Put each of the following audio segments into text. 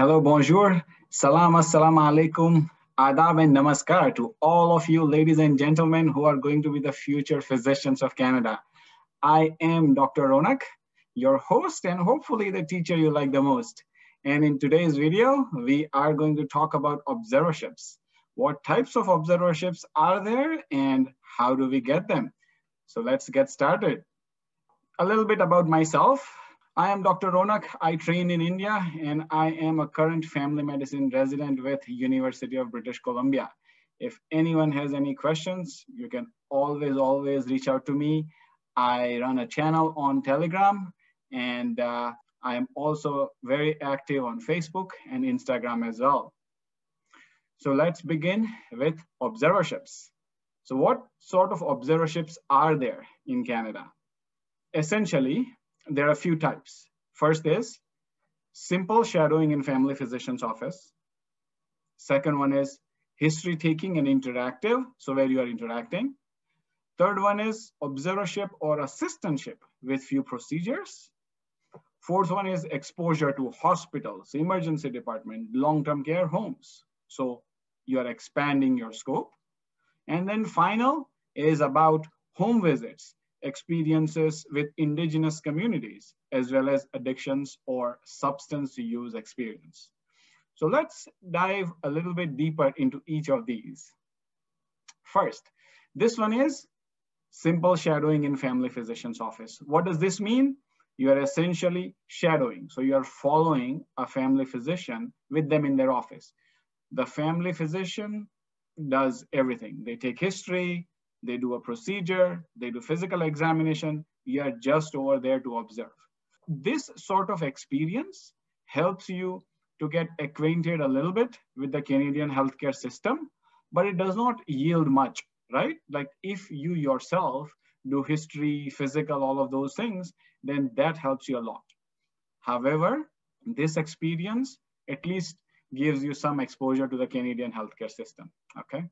Hello, bonjour, salam, assalamu alaikum, adab and namaskar to all of you ladies and gentlemen who are going to be the future physicians of Canada. I am Dr. Ronak, your host and hopefully the teacher you like the most. And in today's video, we are going to talk about observerships. What types of observerships are there and how do we get them? So let's get started. A little bit about myself. I am Dr. Ronak. I train in India and I am a current family medicine resident with University of British Columbia. If anyone has any questions, you can always reach out to me. I run a channel on Telegram and I am also very active on Facebook and Instagram as well. So let's begin with observerships. So what sort of observerships are there in Canada? Essentially, there are a few types. First is simple shadowing in family physician's office. Second one is history taking and interactive, so where you are interacting. Third one is observership or assistantship with few procedures. Fourth one is exposure to hospitals, emergency department, long-term care homes. So you are expanding your scope. And then final is about home visits, experiences with indigenous communities, as well as addictions or substance use experience. So let's dive a little bit deeper into each of these. First, this one is simple shadowing in family physician's office. What does this mean? You are essentially shadowing. So you are following a family physician with them in their office. The family physician does everything. They take history, they do a procedure, they do physical examination, you are just over there to observe. This sort of experience helps you to get acquainted a little bit with the Canadian healthcare system, but it does not yield much, right? Like if you yourself do history, physical, all of those things, then that helps you a lot. However, this experience at least gives you some exposure to the Canadian healthcare system, okay?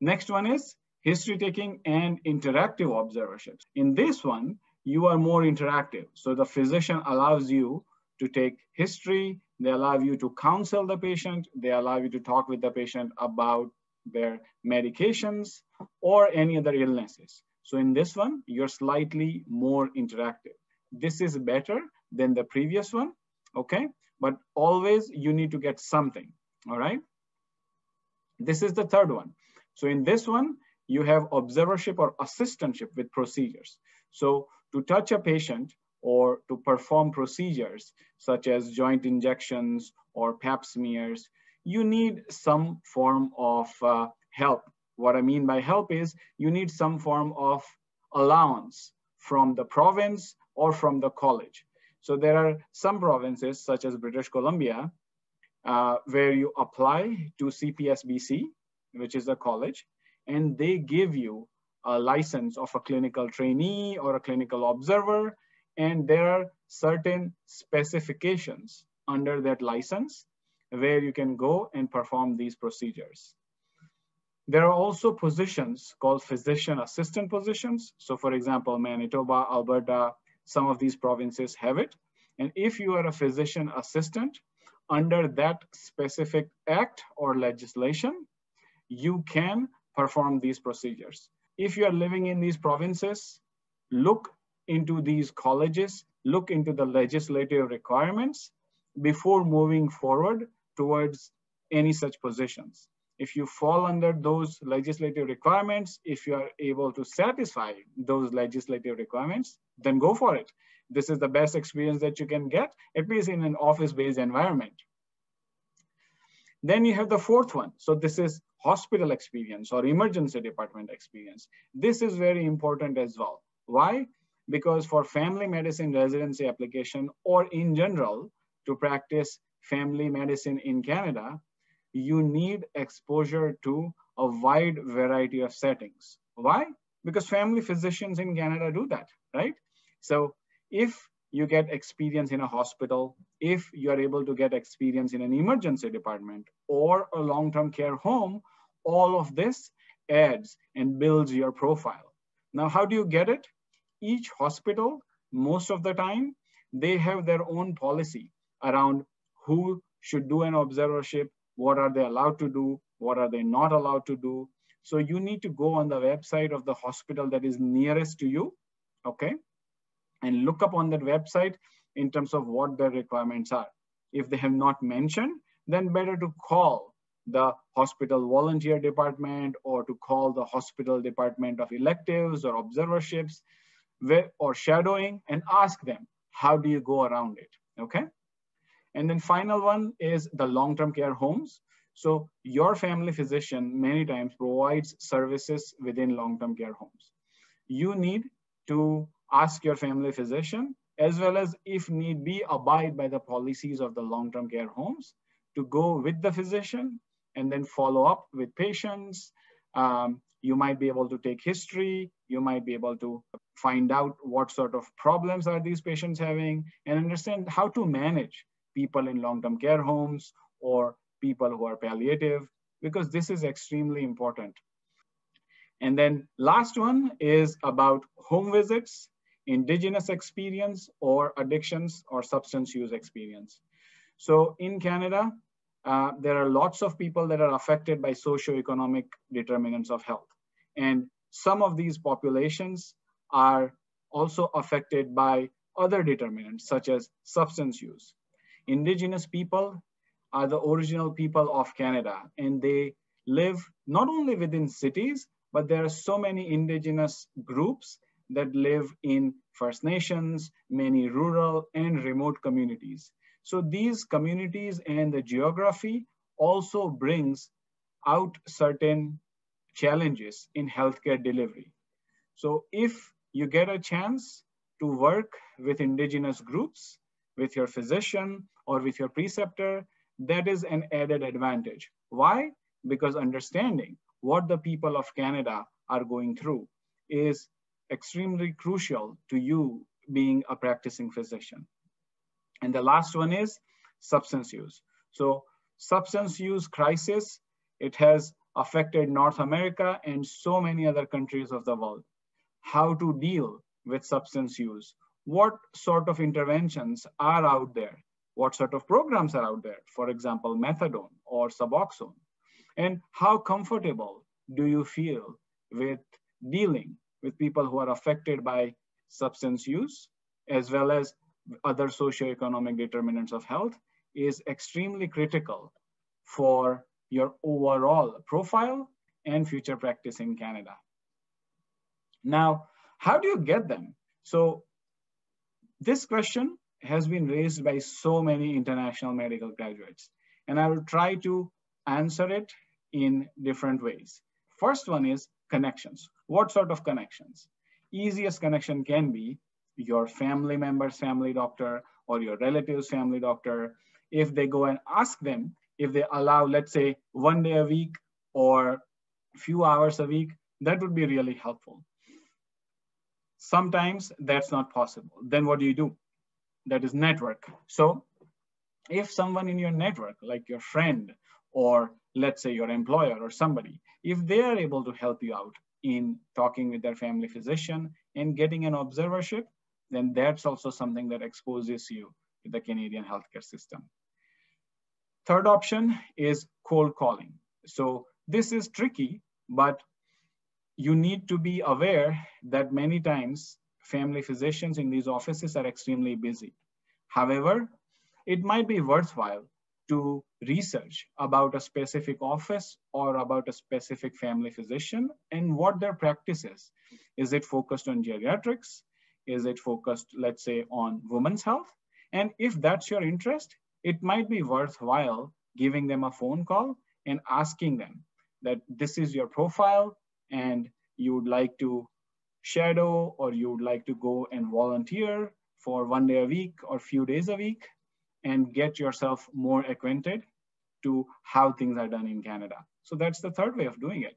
Next one is history taking and interactive observerships. In this one, you are more interactive. So the physician allows you to take history, they allow you to counsel the patient, they allow you to talk with the patient about their medications or any other illnesses. So in this one, you're slightly more interactive. This is better than the previous one, okay? But always you need to get something, all right? This is the third one. So in this one, you have observership or assistantship with procedures. So to touch a patient or to perform procedures such as joint injections or pap smears, you need some form of help. What I mean by help is you need some form of allowance from the province or from the college. So there are some provinces such as British Columbia where you apply to CPSBC, which is a college, and they give you a license of a clinical trainee or a clinical observer, and there are certain specifications under that license where you can go and perform these procedures. There are also positions called physician assistant positions. So for example, Manitoba, Alberta, some of these provinces have it. And if you are a physician assistant under that specific act or legislation, you can perform these procedures. If you are living in these provinces, look into these colleges, look into the legislative requirements before moving forward towards any such positions. If you fall under those legislative requirements, if you are able to satisfy those legislative requirements, then go for it. This is the best experience that you can get, at least in an office-based environment. Then you have the fourth one. So this is hospital experience or emergency department experience. This is very important as well. Why? Because for family medicine residency application or in general to practice family medicine in Canada, you need exposure to a wide variety of settings. Why? Because family physicians in Canada do that, right? So if you get experience in a hospital, if you are able to get experience in an emergency department or a long-term care home, all of this adds and builds your profile. Now, how do you get it? Each hospital, most of the time, they have their own policy around who should do an observership, what are they allowed to do, what are they not allowed to do. So you need to go on the website of the hospital that is nearest to you, okay? And look up on that website in terms of what their requirements are. If they have not mentioned, then better to call the hospital volunteer department or to call the hospital department of electives or observerships or shadowing and ask them, how do you go around it, okay? And then final one is the long-term care homes. So your family physician many times provides services within long-term care homes. You need to ask your family physician, as well as if need be, abide by the policies of the long-term care homes to go with the physician and then follow up with patients. You might be able to take history. You might be able to find out what sort of problems are these patients having and understand how to manage people in long-term care homes or people who are palliative, because this is extremely important. And then last one is about home visits, indigenous experience, or addictions or substance use experience. So in Canada, there are lots of people that are affected by socioeconomic determinants of health. And some of these populations are also affected by other determinants, such as substance use. Indigenous people are the original people of Canada, and they live not only within cities, but there are so many indigenous groups that live in First Nations, many rural and remote communities. So these communities and the geography also brings out certain challenges in healthcare delivery. So if you get a chance to work with indigenous groups, with your physician or with your preceptor, that is an added advantage. Why? Because understanding what the people of Canada are going through is extremely crucial to you being a practicing physician. And the last one is substance use. So substance use crisis, it has affected North America and so many other countries of the world. How to deal with substance use? What sort of interventions are out there? What sort of programs are out there? For example, methadone or Suboxone. And how comfortable do you feel with dealing with people who are affected by substance use, as well as other socioeconomic determinants of health, is extremely critical for your overall profile and future practice in Canada. Now, how do you get them? So this question has been raised by so many international medical graduates, and I will try to answer it in different ways. First one is connections. What sort of connections? Easiest connection can be your family member's family doctor or your relative's family doctor. If they go and ask them if they allow, let's say, 1 day a week or a few hours a week, that would be really helpful. Sometimes that's not possible. Then what do? That is network. So if someone in your network, like your friend, or let's say your employer or somebody, if they are able to help you out in talking with their family physician and getting an observership, then that's also something that exposes you to the Canadian healthcare system. Third option is cold calling. So this is tricky, but you need to be aware that many times family physicians in these offices are extremely busy. However, it might be worthwhile to research about a specific office or about a specific family physician and what their practice is. Is it focused on geriatrics? Is it focused, let's say, on women's health? And if that's your interest, it might be worthwhile giving them a phone call and asking them that this is your profile and you would like to shadow or you would like to go and volunteer for 1 day a week or few days a week and get yourself more acquainted to how things are done in Canada. So that's the third way of doing it.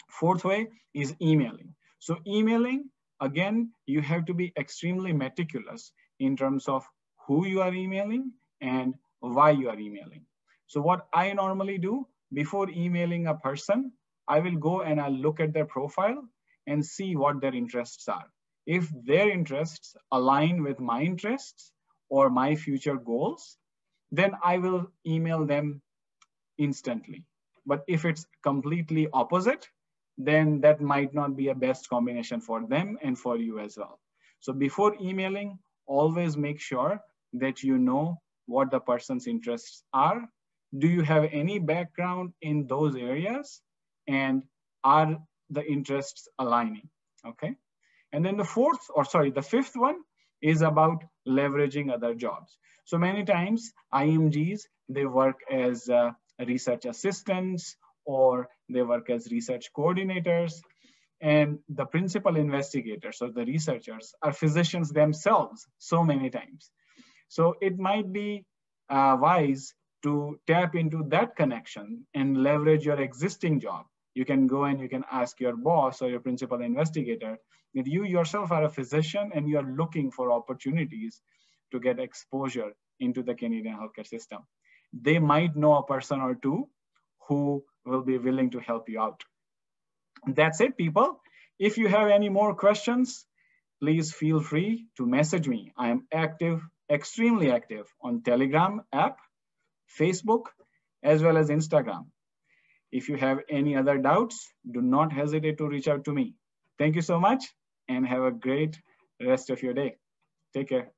Fourth way is emailing. So emailing, again, you have to be extremely meticulous in terms of who you are emailing and why you are emailing. So what I normally do before emailing a person, I will go and I'll look at their profile and see what their interests are. If their interests align with my interests or my future goals, then I will email them instantly. But if it's completely opposite, then that might not be a best combination for them and for you as well. So before emailing, always make sure that you know what the person's interests are. Do you have any background in those areas? And are the interests aligning? Okay. And then the fifth one is about leveraging other jobs. So many times IMGs, they work as research assistants or they work as research coordinators. And the principal investigators or the researchers are physicians themselves so many times. So it might be wise to tap into that connection and leverage your existing job. You can go and you can ask your boss or your principal investigator that you yourself are a physician and you're looking for opportunities to get exposure into the Canadian healthcare system. They might know a person or two who will be willing to help you out. That's it, people. If you have any more questions, please feel free to message me. I am active, extremely active on Telegram app, Facebook, as well as Instagram. If you have any other doubts, do not hesitate to reach out to me. Thank you so much and have a great rest of your day. Take care.